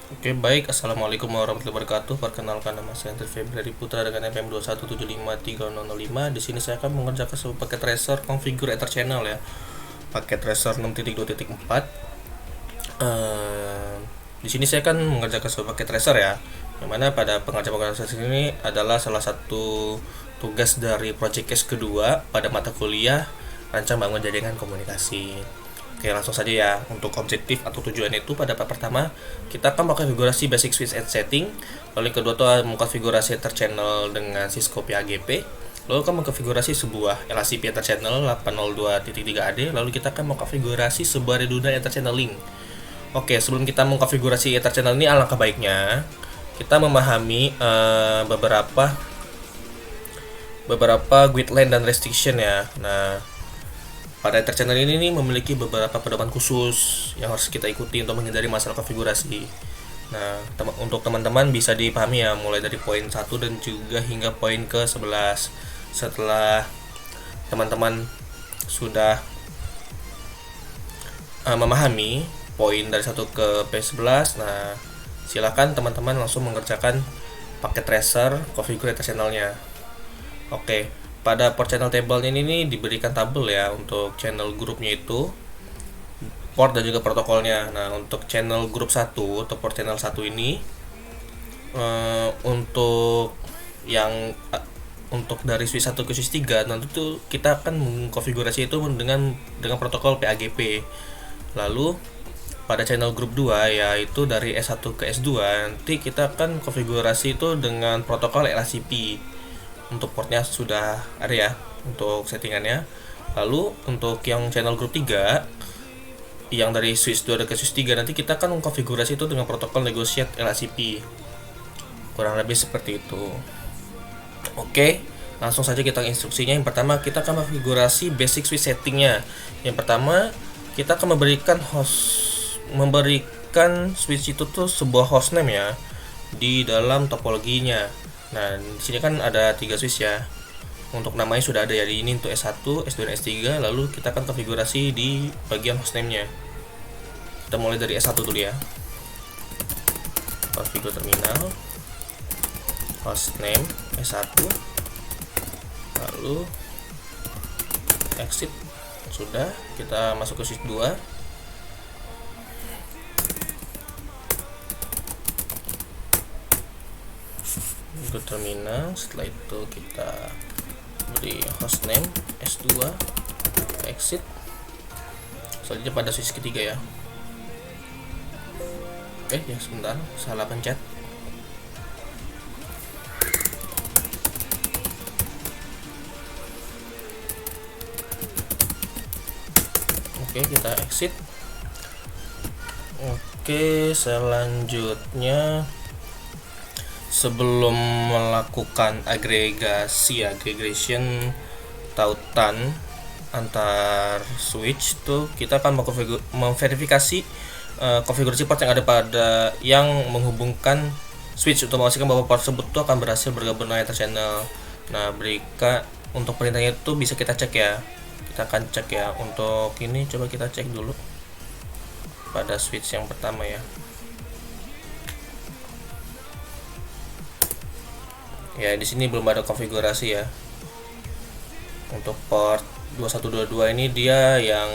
Oke, baik. Assalamualaikum warahmatullahi wabarakatuh. Perkenalkan, nama saya Andri Februari Putra dengan NPM 2175300. Di sini saya akan mengerjakan sebuah paket tracer configure Ether channel ya. Paket tracer 6.2.4. Di sini saya akan mengerjakan sebuah paket tracer ya. Yang mana pada pengerjaan tracer ini adalah salah satu tugas dari project case kedua pada mata kuliah rancang bangun jaringan komunikasi. Oke, langsung saja ya. Untuk objektif atau tujuan itu pada part pertama kita akan mengkonfigurasi basic switch and setting. Lalu yang kedua itu mengkonfigurasi Ether channel dengan Cisco PAGP. Lalu akan mengkonfigurasi sebuah LACP Ether channel 802.3AD. Lalu kita akan mengkonfigurasi sebuah redundant Ether channel link. Oke, sebelum kita mengkonfigurasi Ether channel ini, alangkah baiknya kita memahami beberapa guideline dan restriction ya. Nah, pada Ether channel ini nih memiliki beberapa pedoman khusus yang harus kita ikuti untuk menghindari masalah konfigurasi. Nah, untuk teman-teman bisa dipahami ya mulai dari poin 1 dan juga hingga poin ke-11. Setelah teman-teman sudah memahami poin dari 1 ke P11, nah silakan teman-teman langsung mengerjakan paket tracer configure Ether channelnya. Oke, pada port channel table ini nih diberikan tabel ya untuk channel grupnya itu, port dan juga protokolnya. Nah, untuk channel grup 1 atau port channel 1 ini untuk yang untuk dari switch 1 ke switch 3 nanti tuh kita akan mengkonfigurasi itu dengan protokol PAGP. Lalu pada channel grup 2 yaitu dari S1 ke S2 nanti kita akan konfigurasi itu dengan protokol LACP. Untuk portnya sudah ada ya untuk settingannya. Lalu untuk yang channel group 3 yang dari switch 2 ke switch 3 nanti kita akan mengkonfigurasi itu dengan protokol negotiate LACP. Kurang lebih seperti itu. Oke, langsung saja kita instruksinya. Yang pertama kita akan konfigurasi basic switch settingnya. Yang pertama kita akan memberikan switch itu tuh sebuah hostname ya di dalam topologinya. Nah, di sini kan ada 3 switch ya. Untuk namanya sudah ada ya, di ini untuk S1, S2 dan S3. Lalu kita akan konfigurasi di bagian hostname-nya. Kita mulai dari S1 dulu ya. Configure terminal, hostname S1. Lalu exit. Sudah, kita masuk ke switch 2. Ke terminal, setelah itu kita beri hostname S2, exit. Selanjutnya pada switch ketiga ya. Ya sebentar, salah pencet. Kita exit. Selanjutnya sebelum melakukan aggregation tautan antar switch tuh kita akan memverifikasi konfigurasi port yang ada pada yang menghubungkan switch untuk memastikan bahwa port tersebut tuh akan berhasil bergabung dengan Ether channel. Nah, untuk perintahnya itu bisa kita cek ya. Kita akan cek ya. Untuk ini coba kita cek dulu pada switch yang pertama ya. Ya, di sini belum ada konfigurasi ya. Untuk port 2122 ini dia yang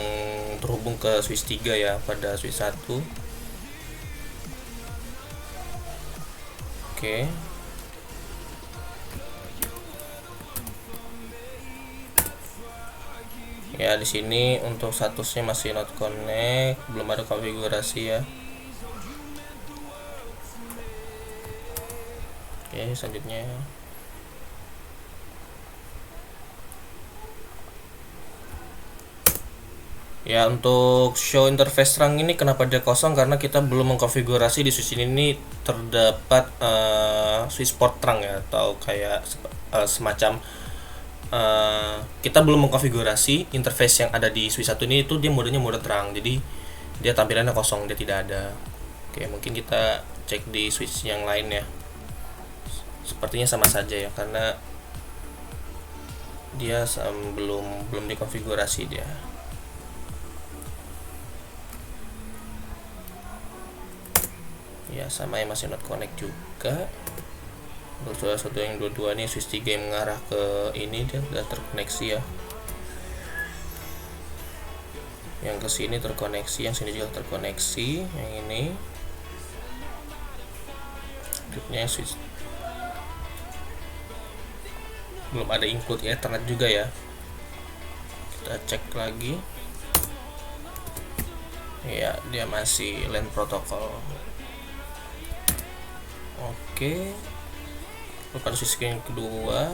terhubung ke switch 3 ya pada switch 1. Oke. Ya, di sini untuk statusnya masih not connect, belum ada konfigurasi ya. Oke, selanjutnya ya, untuk show interface terang ini kenapa dia kosong, karena kita belum mengkonfigurasi di switch ini terdapat switch port terang ya, atau kayak semacam kita belum mengkonfigurasi interface yang ada di switch 1 ini itu dia modenya mode terang, jadi dia tampilannya kosong, dia tidak ada. Oke, mungkin kita cek di switch yang lain ya. Sepertinya sama saja ya, karena dia belum dikonfigurasi dia. ya sama yang masih not connect juga. Untuk salah satu yang dua-dua nih switch 3 yang mengarah ke ini dia sudah terkoneksi ya, yang ke sini terkoneksi, yang sini juga terkoneksi, yang ini berikutnya switch belum ada include Ethernet juga ya. Kita cek lagi ya, dia masih LAN protokol. Oke, pada switch yang kedua.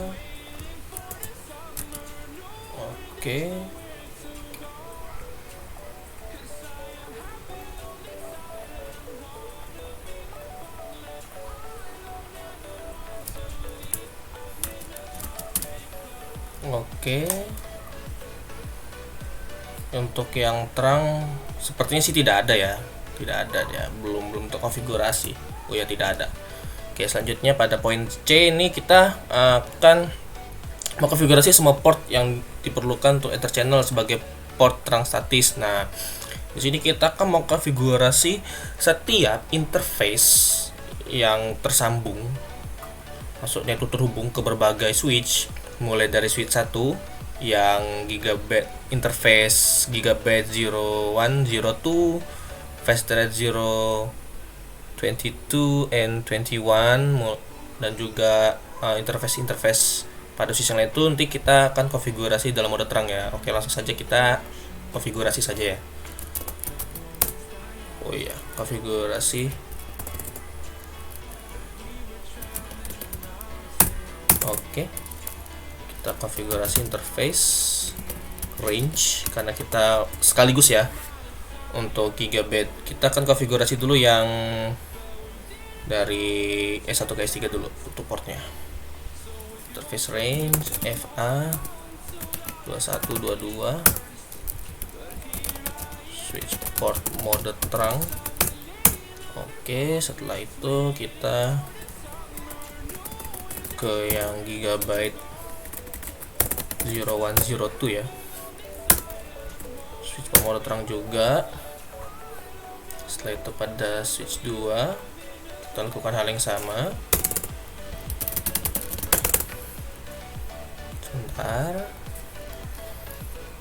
Oke, oke. Untuk yang terang sepertinya sih tidak ada ya, tidak ada ya, belum terkonfigurasi. Oh ya, tidak ada. Oke, selanjutnya pada poin C ini kita akan mengkonfigurasi semua port yang diperlukan untuk Ether channel sebagai port terang statis. Nah, di sini kita akan mau konfigurasi setiap interface yang tersambung, maksudnya itu terhubung ke berbagai switch, mulai dari switch 1 yang gigabit interface gigabit 01, 02, fast rate 0, 22 and 21, dan juga interface pada switch yang lain itu nanti kita akan konfigurasi dalam mode terang ya. Oke, langsung saja kita konfigurasi saja ya. Oh iya, konfigurasi. Oke, kita konfigurasi interface range karena kita sekaligus ya. Untuk gigabit kita akan konfigurasi dulu yang dari S1 ke S3 dulu untuk portnya. Interface range FA 2122, switch port mode terang. Oke, setelah itu kita ke yang gigabyte 0102 ya, switch port mode terang juga. Setelah itu pada switch 2 kita lakukan hal yang sama. Sebentar.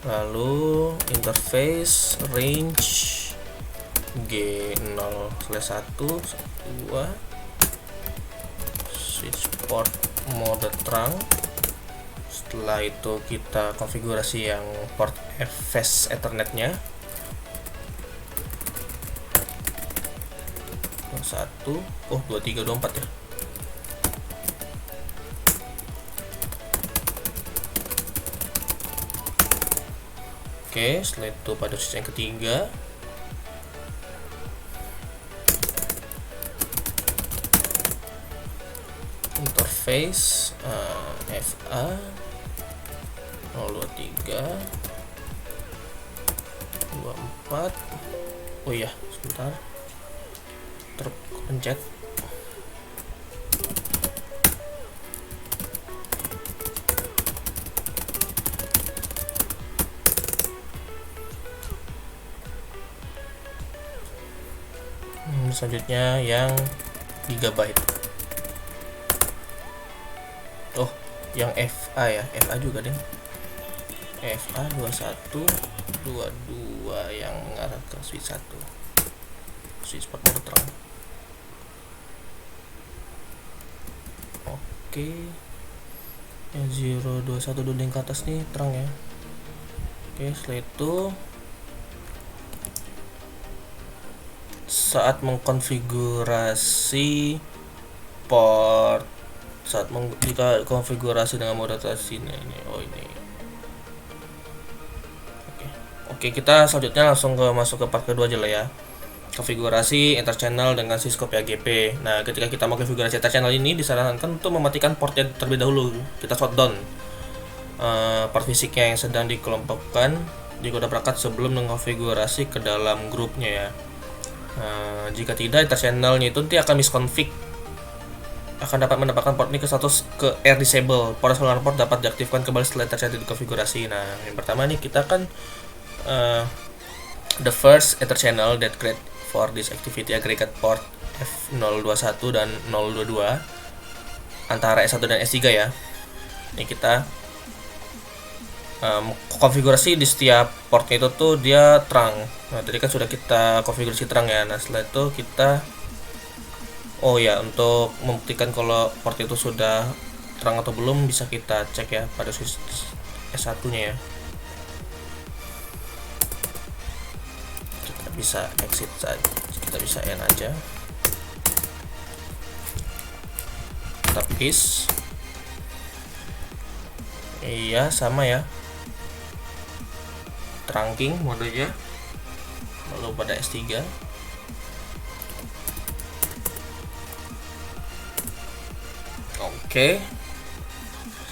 Lalu interface range G0/1 2, switch port mode terang. Setelah itu kita konfigurasi yang port fast Ethernetnya 1, 23, 24 ya. Oke, setelah itu pada switch yang ketiga interface FA 023 24. Oh iya, sebentar, terpencet. Selanjutnya yang gigabyte. Oh, yang FA ya, FA juga deh. FA 2122 yang mengarah ke switch 1, switch port mode terang. Oke, yang 021 dulu yang ke atas nih terang ya. Oke, setelah itu saat mengkonfigurasi port, jika konfigurasi dengan mode atas ini. Oh ini. Oke, kita selanjutnya langsung masuk ke part kedua aja lah ya. Konfigurasi Ether channel dengan Cisco PAGP. Nah, ketika kita mau konfigurasi Ether channel ini disarankan untuk mematikan portnya terlebih dahulu. Kita shutdown port fisiknya yang sedang dikelompokkan di kode perangkat sebelum mengkonfigurasi ke dalam grupnya ya. Jika tidak, Ether channelnya itu nanti akan misconfig, akan dapat mendapatkan port ini ke status ke air disable. Port seluler port dapat diaktifkan kembali setelah Ether channel dikonfigurasi. Nah, yang pertama nih kita kan the first Ether channel that create for this activity aggregate port F021 dan 022 antara S1 dan S3 ya. Ini kita konfigurasi di setiap portnya itu tuh dia terang. Nah, tadi kan sudah kita konfigurasi terang ya. Nah, setelah itu kita untuk membuktikan kalau port itu sudah terang atau belum bisa kita cek ya pada switch S1 nya ya. Kita bisa exit saja, kita bisa end aja, kita paste. Iya, sama ya, trunking modenya. Lalu pada S3 oke,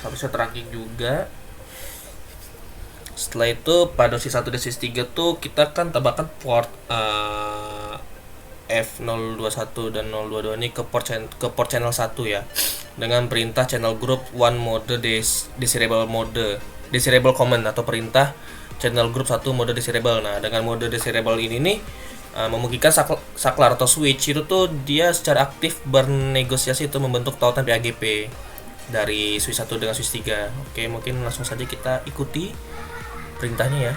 harusnya trunking juga. Setelah itu pada switch 1 dan switch 3 tuh kita kan tambahkan port F021 dan 022 ini ke port channel 1 ya, dengan perintah channel group one mode desirable command atau perintah channel group 1 mode desirable. Nah, dengan mode desirable ini nih memungkinkan saklar atau switch itu tuh dia secara aktif bernegosiasi untuk membentuk tautan PAGP dari switch 1 dengan switch 3. Oke, mungkin langsung saja kita ikuti perintahnya ya.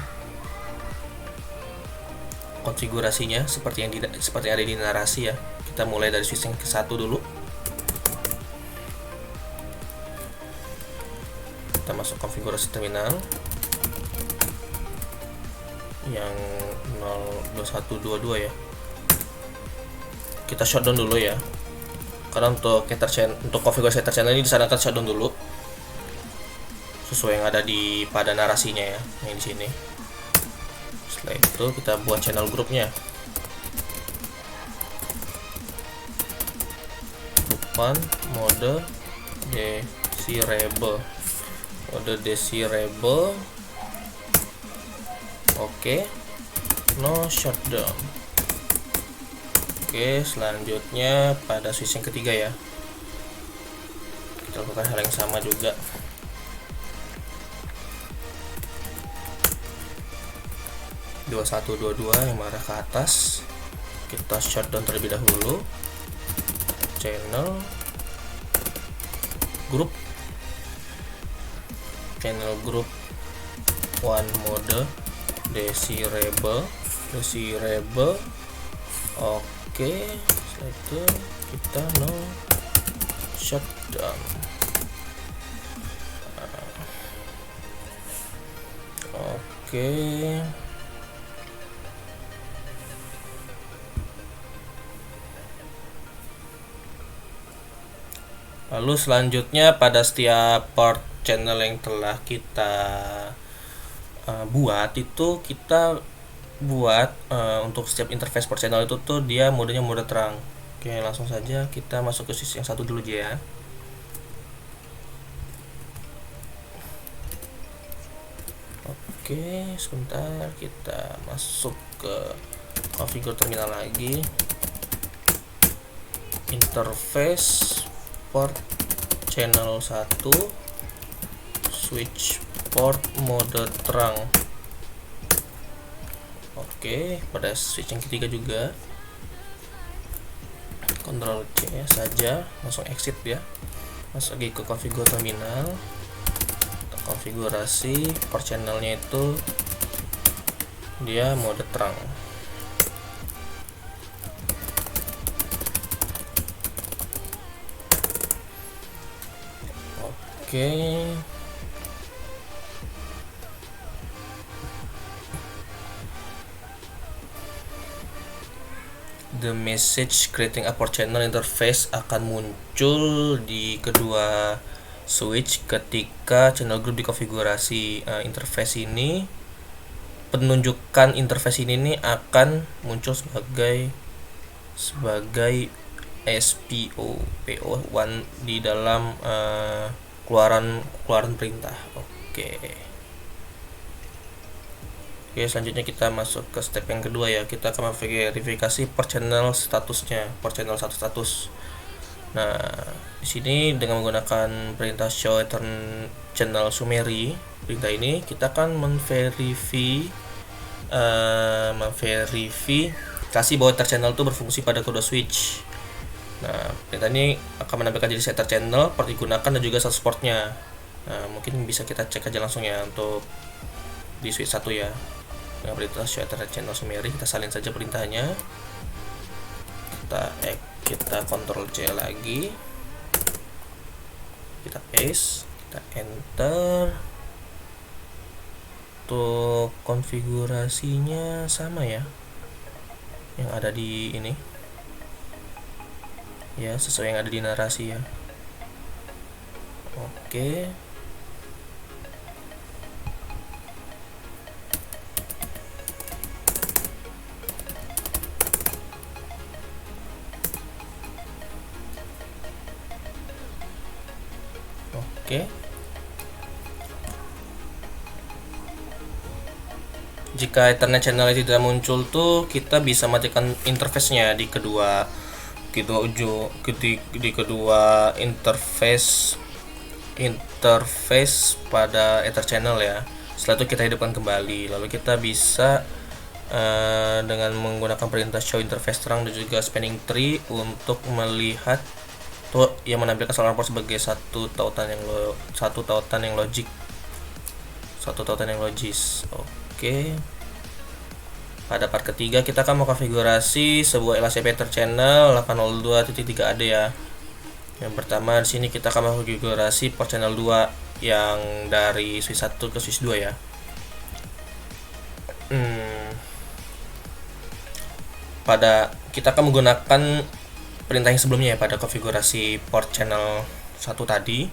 Konfigurasinya seperti yang ada di narasi ya. Kita mulai dari switch yang ke-1 dulu. Kita masuk konfigurasi terminal yang 02122 ya. Kita shutdown dulu ya, karena untuk konfigurasi ether channel ini disarankan shutdown dulu sesuai yang ada pada narasinya ya, yang di sini. Setelah itu kita buat channel grupnya, bukan mode desirable. Oke, no shutdown. Oke, selanjutnya pada switch yang ketiga ya, kita lakukan hal yang sama juga. Dua 2122 yang mengarah ke atas, kita shutdown terlebih dahulu. Channel group one mode desirable. Oke, setelah itu kita no shutdown. Oke, lalu selanjutnya pada setiap port channel yang telah kita buat itu kita buat untuk setiap interface port channel itu tuh dia modenya mode terang. Oke, langsung saja kita masuk ke switch yang 1 dulu aja ya. Oke, sebentar, kita masuk ke configure terminal lagi, interface port channel 1, switch port mode terang. Oke, pada switch yang ketiga juga Ctrl C saja, langsung exit ya. Masuk lagi ke configure terminal, konfigurasi port channelnya itu dia mode terang. Oke, the message creating a port channel interface akan muncul di kedua switch ketika channel group dikonfigurasi. Interface ini, penunjukan interface ini akan muncul sebagai SPO PO1 di dalam keluaran perintah. Oke, selanjutnya kita masuk ke step yang kedua ya. Kita akan verifikasi port channel statusnya, port channel status. Nah, di sini dengan menggunakan perintah show ether channel summary, perintah ini kita akan memverify kasih bahwa ether channel itu berfungsi pada kedua switch. Nah, perintah ini akan menampilkan jenis ether channel, port digunakan, dan juga sales portnya. Nah, mungkin bisa kita cek aja langsung ya untuk di switch 1 ya. Dengan perintah show ether channel summary, kita salin saja perintahnya. Kita Ctrl C lagi. Kita paste, kita enter. Untuk konfigurasinya sama ya, yang ada di ini ya, sesuai yang ada di narasi ya. Oke. Oke. Jika Ethernet channel tidak muncul tuh, kita bisa matikan interface-nya di kedua ujung, di kedua interface pada Ether channel ya. Setelah itu kita hidupkan kembali, lalu kita bisa dengan menggunakan perintah show interface terang dan juga spanning tree untuk melihat tuh yang menampilkan saluran port sebagai satu tautan yang logis. Oke. Pada part ketiga kita akan mengkonfigurasi sebuah LHCP Ether channel 802.3AD ya. Yang pertama di sini kita akan mengkonfigurasi port channel 2 yang dari switch 1 ke switch 2 ya. Kita akan menggunakan perintah yang sebelumnya ya, pada konfigurasi port channel 1 tadi.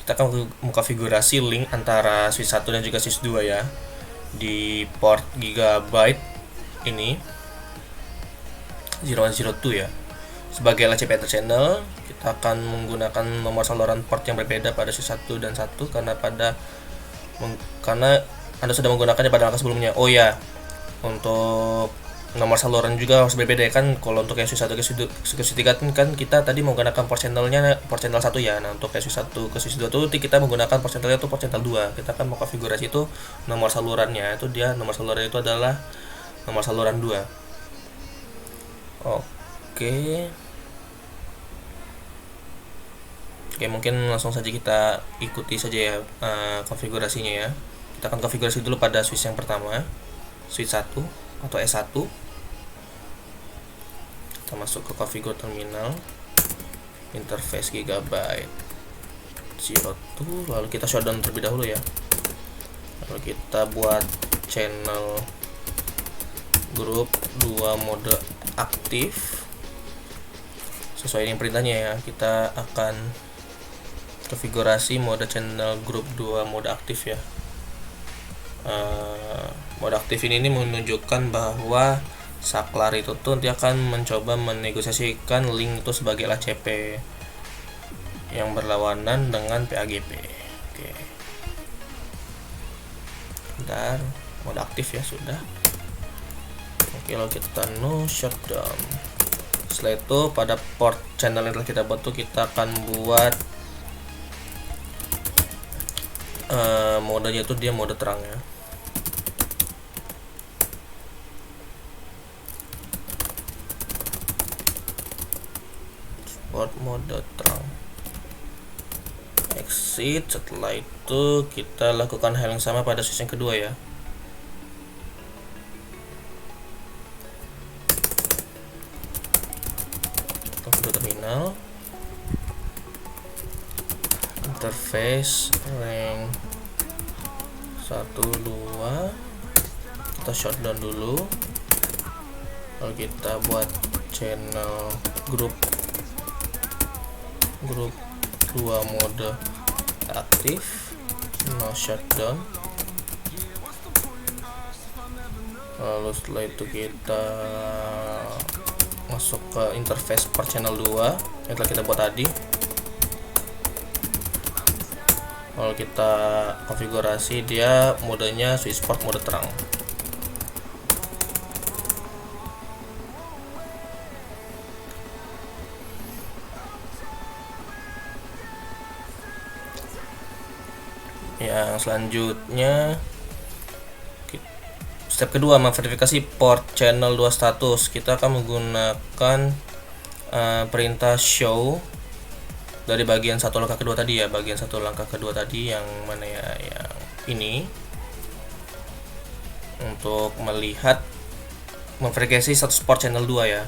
Kita akan mengkonfigurasi link antara switch 1 dan juga switch 2 ya. Di port Gigabyte ini 0102 ya. Sebagai LHCP Ether channel, kita akan menggunakan nomor saluran port yang berbeda pada switch 1 dan 1 karena Anda sudah menggunakannya pada langkah sebelumnya. Oh ya, untuk nomor saluran juga harus berbeda ya kan. Kalau untuk yang switch 1 ke switch 3 kan kita tadi menggunakan port channel 1 ya. Nah, untuk switch 1 ke switch 2 tuh kita menggunakan port channelnya itu port channel 2. Kita akan mengkonfigurasi itu nomor salurannya. Nomor saluran itu adalah nomor saluran 2. Oke. Oke, mungkin langsung saja kita ikuti saja ya konfigurasinya ya. Kita akan konfigurasi dulu pada switch yang pertama, switch 1 atau S1. Kita masuk ke configure terminal, interface Gigabyte 02, lalu kita shutdown terlebih dahulu ya. Lalu kita buat channel grup 2 mode aktif sesuai dengan perintahnya ya. Kita akan konfigurasi mode channel grup 2 mode aktif ya. Mode aktif ini menunjukkan bahwa saklar itu tuh nanti akan mencoba menegosiasikan link itu sebagai LHCP yang berlawanan dengan PAGP. Oke. Bentar, mode aktif ya sudah. Oke, lalu kita no shutdown. Setelah itu pada port channel yang telah kita buat tuh kita akan buat modenya itu dia mode terang ya. Port mode terang. Exit. Setelah itu kita lakukan hal yang sama pada switch yang kedua ya. Configure terminal, interface rank 1 2. Kita shutdown dulu, lalu kita buat channel grup 2 mode aktif, no shutdown. Lalu setelah itu kita masuk ke interface per channel 2 yang telah kita buat tadi. Lalu kita konfigurasi dia modenya switch port mode terang. Yang selanjutnya Step kedua, memverifikasi port channel 2 status. Kita akan menggunakan perintah show dari bagian satu langkah kedua tadi ya, bagian satu langkah kedua tadi yang mana ya, yang ini, untuk melihat memverifikasi status port channel 2 ya.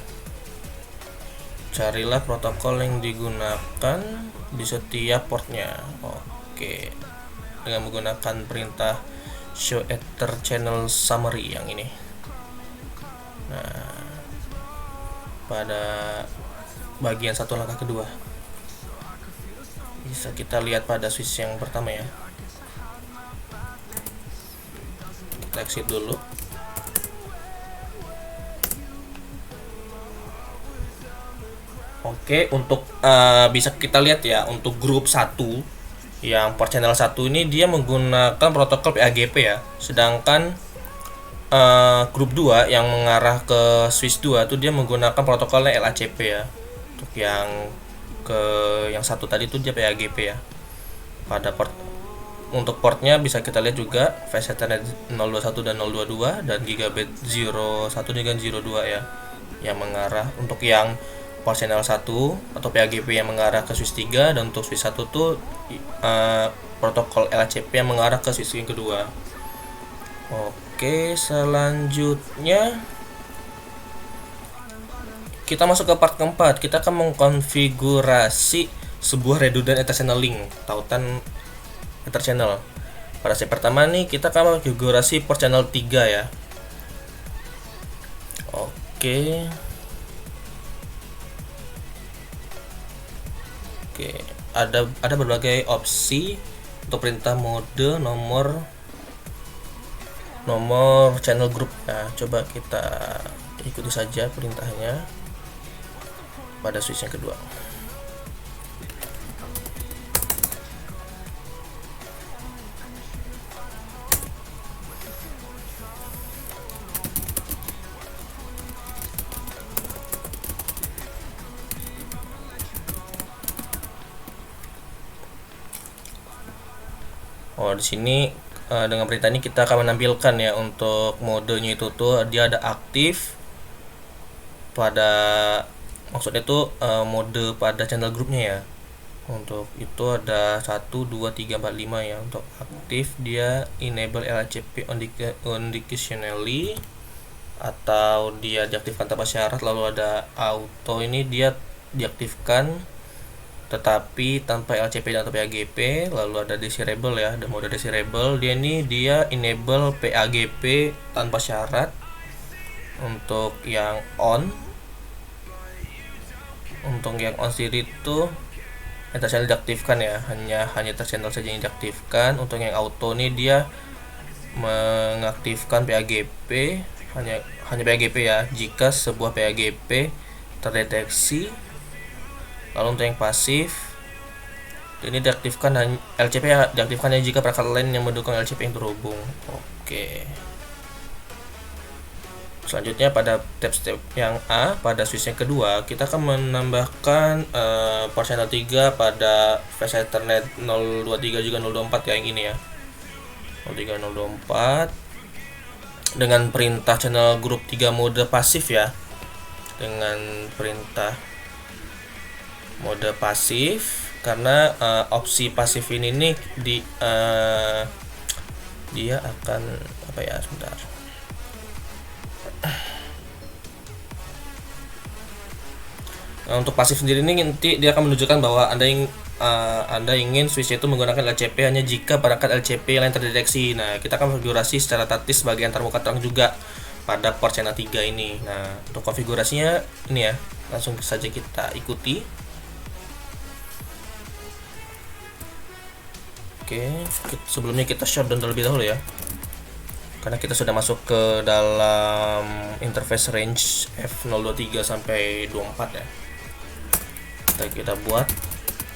Carilah protokol yang digunakan di setiap portnya. Oke, dengan menggunakan perintah show ether channel summary yang ini. Nah, pada bagian satu langkah kedua bisa kita lihat pada switch yang pertama ya. Kita exit dulu. Oke, untuk bisa kita lihat ya, untuk grup 1 yang port channel 1 ini dia menggunakan protokol PAGP ya. Sedangkan grup 2 yang mengarah ke switch 2 itu dia menggunakan protokolnya LACP ya. Untuk yang satu tadi itu dia PAGP ya. Pada port, untuk portnya bisa kita lihat juga Fast Ethernet 021 dan 022 dan Gigabit 01 dengan 02 ya, yang mengarah untuk yang port channel 1 atau PAGP yang mengarah ke switch 3, dan untuk switch 1 tuh protokol LACP yang mengarah ke switch yang kedua. Oke, selanjutnya kita masuk ke part keempat. Kita akan mengkonfigurasi sebuah redundant ether channel link, tautan ether channel. Pada step pertama nih kita akan mengkonfigurasi port channel 3 ya. Oke, ada berbagai opsi untuk perintah mode nomor channel group. Nah, coba kita ikuti saja perintahnya pada switch yang kedua. Di sini dengan perintah ini kita akan menampilkan ya, untuk modenya itu tuh dia ada aktif pada, maksudnya itu mode pada channel grupnya ya. Untuk itu ada 1, 2, 3, 4, 5 ya. Untuk aktif dia enable LACP unconditionally, atau dia diaktifkan tanpa syarat. Lalu ada auto, ini dia diaktifkan tetapi tanpa LCP dan atau PAGP. Lalu ada desirable ya, ada mode desirable, dia enable PAGP tanpa syarat. Untuk yang on sendiri itu ether channel diaktifkan ya, hanya ether channel saja yang diaktifkan. Untuk yang auto ini dia mengaktifkan PAGP, hanya PAGP ya, jika sebuah PAGP terdeteksi. Lalu untuk yang pasif ini diaktifkan, LCP ya, diaktifkan hanya jika perangkat lain yang mendukung LCP yang terhubung. Oke. Selanjutnya pada step yang A, pada switch yang kedua kita akan menambahkan port channel 3 pada Fast Ethernet 023 juga 024 ya, yang ini ya, 03 024 dengan perintah channel grup 3 mode pasif ya. Dengan perintah mode pasif, karena opsi pasif ini nih dia akan apa ya, sebentar. Nah, untuk pasif sendiri ini nanti dia akan menunjukkan bahwa Anda ingin switch itu menggunakan LCP hanya jika perangkat LCP yang lain terdeteksi. Nah, kita akan konfigurasi secara taktis bagian termuka terang juga pada port channel 3 ini. Nah, untuk konfigurasinya ini ya, langsung saja kita ikuti. Oke, sebelumnya kita shutdown terlebih dahulu ya, karena kita sudah masuk ke dalam interface range F023 sampai 24 ya. Kita buat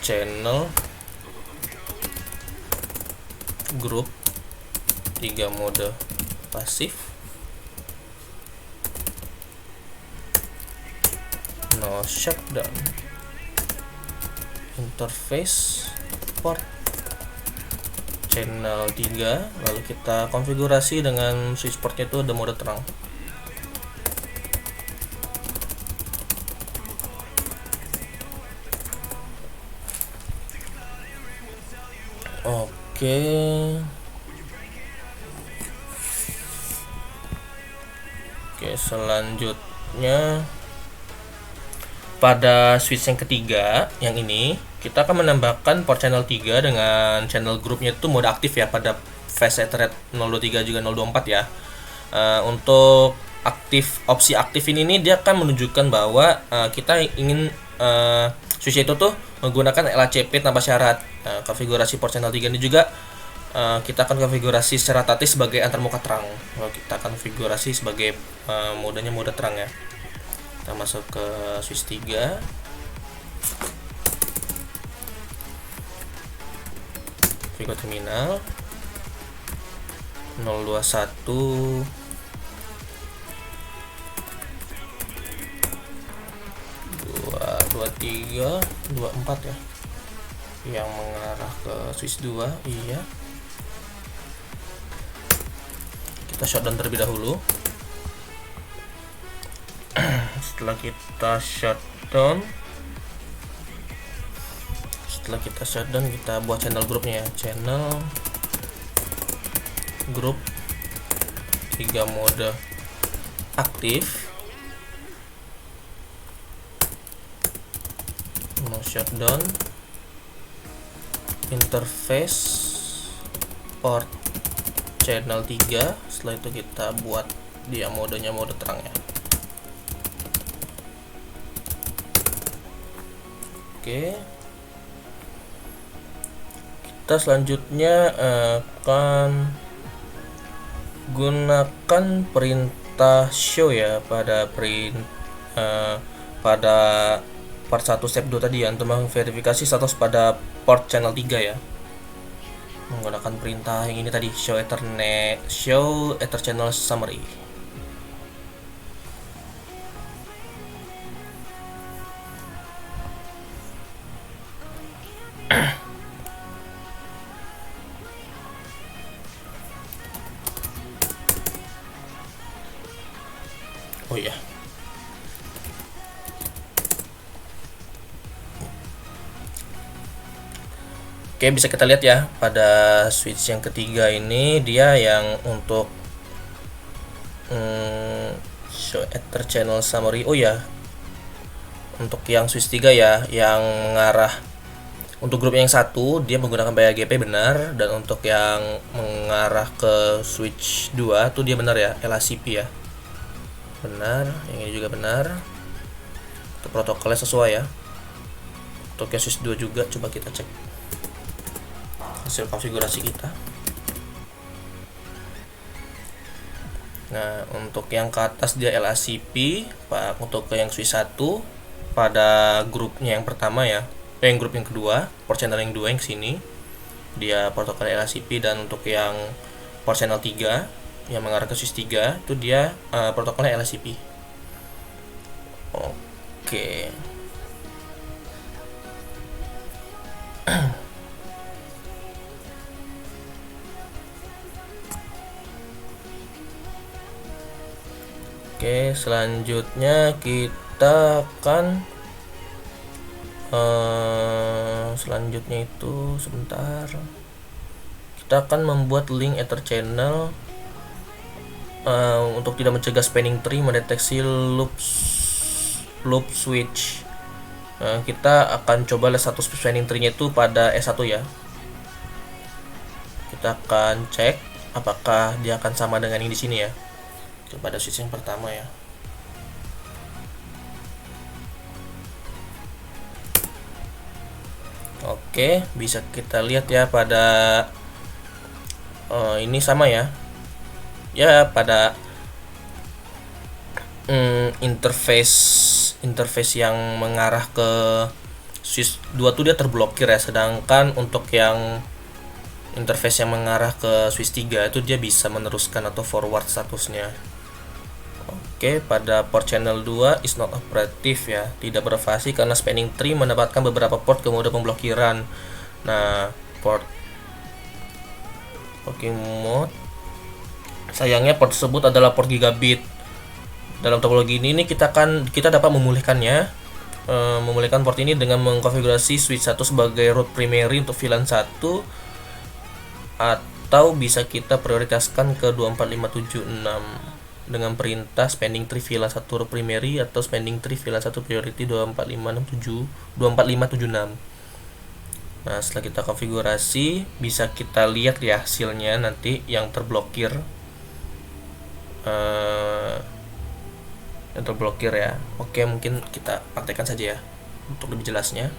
channel grup 3 mode pasif, no shutdown, interface port channel 3, lalu kita konfigurasi dengan switch portnya itu ada mode terang. Oke. Oke, selanjutnya pada switch yang ketiga, yang ini kita akan menambahkan port channel 3 dengan channel grupnya itu mode aktif ya pada phase Ethernet 023 juga 024 ya. Untuk opsi aktif ini dia akan menunjukkan bahwa kita ingin switch itu tuh menggunakan LACP tanpa syarat. Konfigurasi port channel 3 ini juga kita akan konfigurasi secara statis sebagai antarmuka terang. Lalu kita akan konfigurasi sebagai modenya mode terang ya. Kita masuk ke switch 3. Configure terminal 021 223 24 ya, yang mengarah ke switch 2. Iya, kita shutdown terlebih dahulu. Setelah kita shutdown, kita buat channel grupnya ya. Channel grup 3 mode aktif. Mau shutdown interface port channel 3. Setelah itu kita buat dia modenya mode terang ya. Oke, kita selanjutnya akan gunakan perintah show ya pada pada part 1 step 2 tadi ya, untuk memverifikasi status pada port channel 3 ya, menggunakan perintah yang ini tadi, show ether channel summary. Oh iya, oke, bisa kita lihat ya pada switch yang ketiga ini dia yang untuk show ether channel summary. Oh ya, untuk yang switch 3 ya, yang mengarah untuk grup yang satu dia menggunakan PAGP benar, dan untuk yang mengarah ke switch 2 tuh dia benar ya, LACP ya. Benar, yang ini juga benar. Untuk protokolnya sesuai ya. Untuk yang switch 2 juga coba kita cek hasil konfigurasi kita. Nah, untuk yang ke atas dia LACP, Pak. Untuk yang switch 1 pada grupnya yang pertama ya, yang grup yang kedua, port channel yang 2 yang sini dia protokol LACP, dan untuk yang port channel 3 yang mengarah ke switch 3 itu dia protokolnya LACP. Oke. Oke, selanjutnya kita akan selanjutnya itu sebentar, kita akan membuat link ether channel untuk tidak mencegah spanning tree mendeteksi loop switch. Kita akan coba lihat status spanning tree-nya itu pada S1 ya. Kita akan cek apakah dia akan sama dengan yang di sini ya, pada switch yang pertama ya. Oke, bisa kita lihat ya pada ini sama ya. Ya, pada interface yang mengarah ke switch 2 tuh dia terblokir ya, sedangkan untuk yang interface yang mengarah ke switch 3 itu dia bisa meneruskan atau forward statusnya. Oke, pada port channel 2 is not operative ya, tidak beroperasi karena spanning tree mendapatkan beberapa port ke mode pemblokiran. Nah, port working mode. Sayangnya port tersebut adalah port gigabit. Dalam topologi ini kita dapat memulihkannya, memulihkan port ini dengan mengkonfigurasi switch 1 sebagai root primary untuk VLAN 1, atau bisa kita prioritaskan ke 24576 dengan perintah spending tree VLAN 1 root primary atau spending tree VLAN 1 priority 24576. Nah, setelah kita konfigurasi, bisa kita lihat ya hasilnya nanti yang terblokir. Ya. Oke, mungkin kita praktekkan saja ya untuk lebih jelasnya.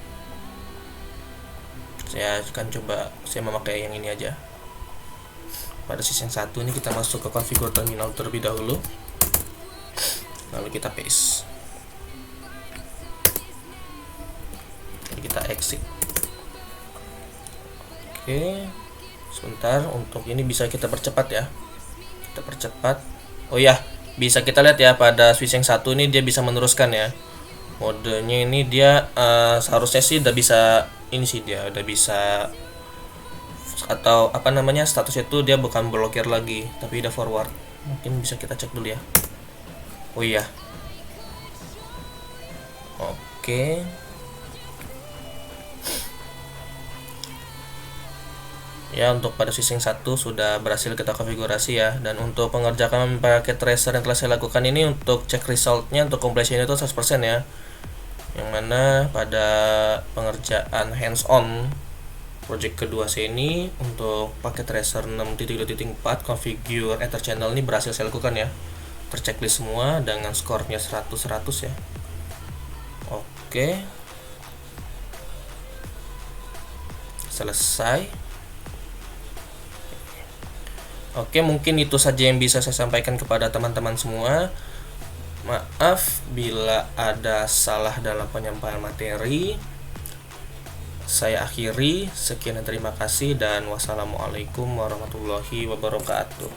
Saya akan coba saya memakai yang ini aja. Pada sisi yang satu ini kita masuk ke konfigur terminal terlebih dahulu, lalu kita paste, jadi kita exit. Oke, sebentar, untuk ini bisa kita percepat ya, kita percepat. Oh ya, bisa kita lihat ya pada switch yang satu ini dia bisa meneruskan ya modenya. Ini dia seharusnya sih udah bisa, ini sih dia udah bisa, atau apa namanya, statusnya itu dia bukan blokir lagi tapi udah forward. Mungkin bisa kita cek dulu ya. Oh iya, oke. Ya, untuk pada switch yang satu sudah berhasil kita konfigurasi ya. Dan untuk pengerjaan paket tracer yang telah saya lakukan ini, untuk cek resultnya untuk completion itu 100% ya, yang mana pada pengerjaan hands on project kedua saya ini untuk paket tracer 6.2.4 configure ether channel ini berhasil saya lakukan ya, terchecklist semua dengan skornya 100 ya. Oke, selesai. Oke, mungkin itu saja yang bisa saya sampaikan kepada teman-teman semua. Maaf bila ada salah dalam penyampaian materi. Saya akhiri, sekian dan terima kasih, dan wassalamualaikum warahmatullahi wabarakatuh.